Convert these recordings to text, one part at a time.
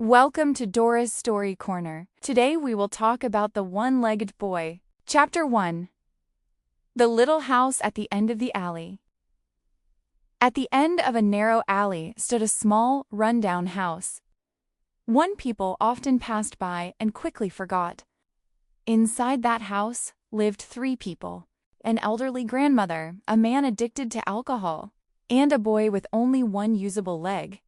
Welcome to Dora's Story Corner. Today we will talk about The One-Legged Boy. Chapter 1. The Little House at the End of the Alley. At the end of a narrow alley stood a small, run-down house. One people often passed by and quickly forgot. Inside that house lived 3 people: an elderly grandmother, a man addicted to alcohol, and a boy with only one usable leg.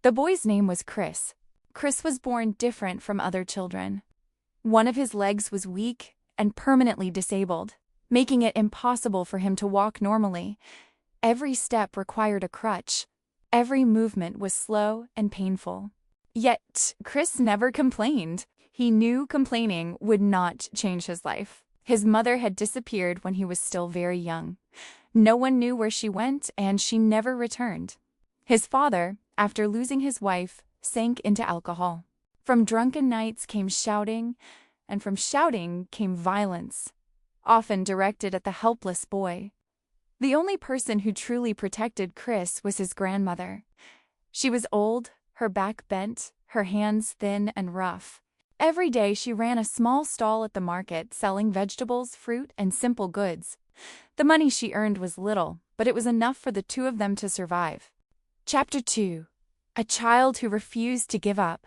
The boy's name was Chris. Chris was born different from other children. One of his legs was weak and permanently disabled, making it impossible for him to walk normally. Every step required a crutch. Every movement was slow and painful. Yet, Chris never complained. He knew complaining would not change his life. His mother had disappeared when he was still very young. No one knew where she went, and she never returned. His father, after losing his wife, sank into alcohol. From drunken nights came shouting, and from shouting came violence, often directed at the helpless boy. The only person who truly protected Chris was his grandmother. She was old, her back bent, her hands thin and rough. Every day she ran a small stall at the market selling vegetables, fruit, and simple goods. The money she earned was little, but it was enough for the 2 of them to survive. Chapter 2. A Child Who Refused to Give Up.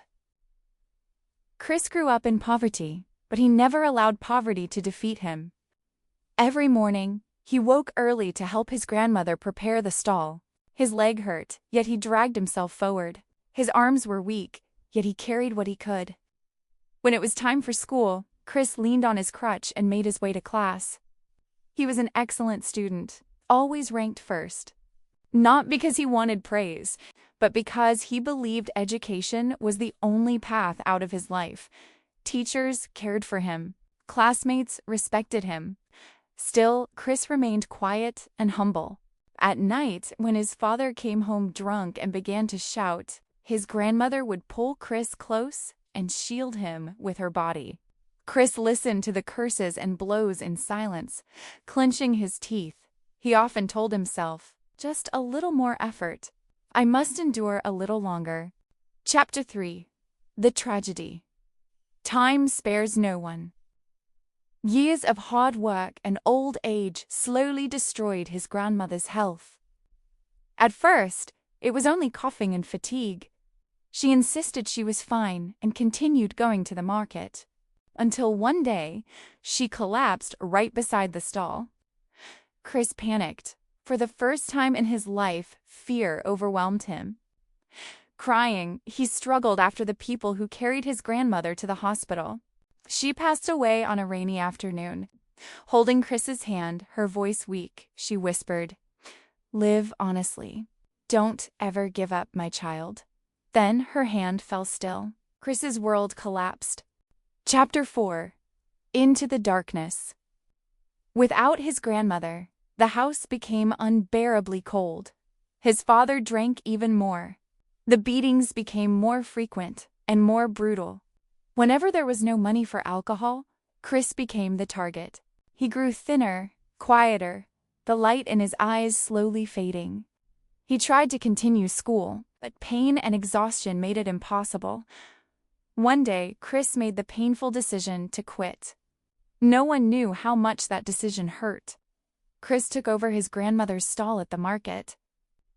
Chris grew up in poverty, but he never allowed poverty to defeat him. Every morning, he woke early to help his grandmother prepare the stall. His leg hurt, yet he dragged himself forward. His arms were weak, yet he carried what he could. When it was time for school, Chris leaned on his crutch and made his way to class. He was an excellent student, always ranked first. Not because he wanted praise, but because he believed education was the only path out of his life. Teachers cared for him. Classmates respected him. Still, Chris remained quiet and humble. At night, when his father came home drunk and began to shout, his grandmother would pull Chris close and shield him with her body. Chris listened to the curses and blows in silence, clenching his teeth. He often told himself, "Just a little more effort. I must endure a little longer." Chapter 3. The Tragedy. Time spares no one. Years of hard work and old age slowly destroyed his grandmother's health. At first, it was only coughing and fatigue. She insisted she was fine and continued going to the market, until one day she collapsed right beside the stall. Chris panicked. For the first time in his life, fear overwhelmed him. Crying, he struggled after the people who carried his grandmother to the hospital. She passed away on a rainy afternoon. Holding Chris's hand, her voice weak, she whispered, "Live honestly. Don't ever give up, my child." Then her hand fell still. Chris's world collapsed. Chapter 4. Into the Darkness. Without his grandmother, the house became unbearably cold. His father drank even more. The beatings became more frequent and more brutal. Whenever there was no money for alcohol, Chris became the target. He grew thinner, quieter, the light in his eyes slowly fading. He tried to continue school, but pain and exhaustion made it impossible. One day, Chris made the painful decision to quit. No one knew how much that decision hurt. Chris took over his grandmother's stall at the market.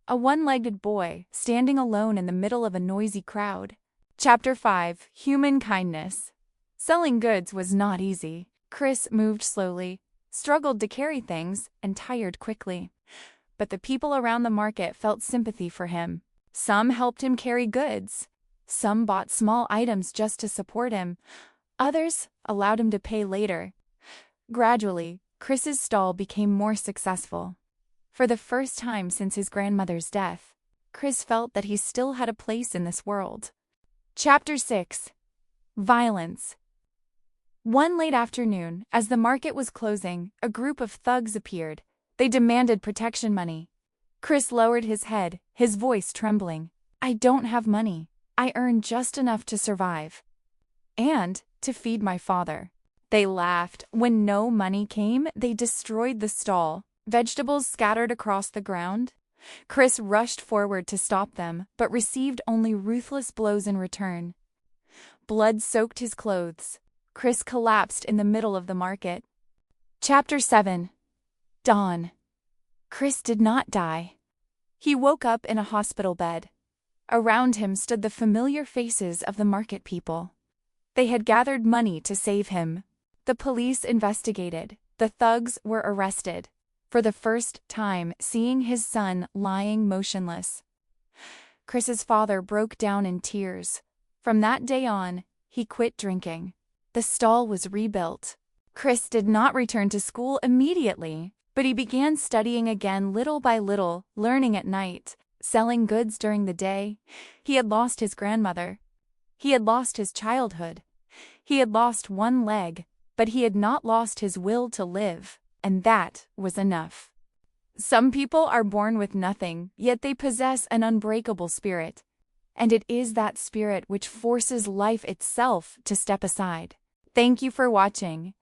A one-legged boy, standing alone in the middle of a noisy crowd. Chapter 5. Human Kindness. Selling goods was not easy. Chris moved slowly, struggled to carry things, and tired quickly. But the people around the market felt sympathy for him. Some helped him carry goods. Some bought small items just to support him. Others allowed him to pay later. Gradually, Chris's stall became more successful. For the first time since his grandmother's death, Chris felt that he still had a place in this world. Chapter 6. Violence. One late afternoon, as the market was closing, a group of thugs appeared. They demanded protection money. Chris lowered his head, his voice trembling. "I don't have money. I earn just enough to survive. And to feed my father." They laughed. When no money came, they destroyed the stall. Vegetables scattered across the ground. Chris rushed forward to stop them, but received only ruthless blows in return. Blood soaked his clothes. Chris collapsed in the middle of the market. Chapter 7. Dawn. Chris did not die. He woke up in a hospital bed. Around him stood the familiar faces of the market people. They had gathered money to save him. The police investigated. The thugs were arrested. For the first time, seeing his son lying motionless. Chris's father broke down in tears. From that day on, he quit drinking. The stall was rebuilt. Chris did not return to school immediately, but he began studying again little by little, learning at night, selling goods during the day. He had lost his grandmother. He had lost his childhood. He had lost one leg, but he had not lost his will to live, and that was enough. Some people are born with nothing, yet they possess an unbreakable spirit. And it is that spirit which forces life itself to step aside. Thank you for watching.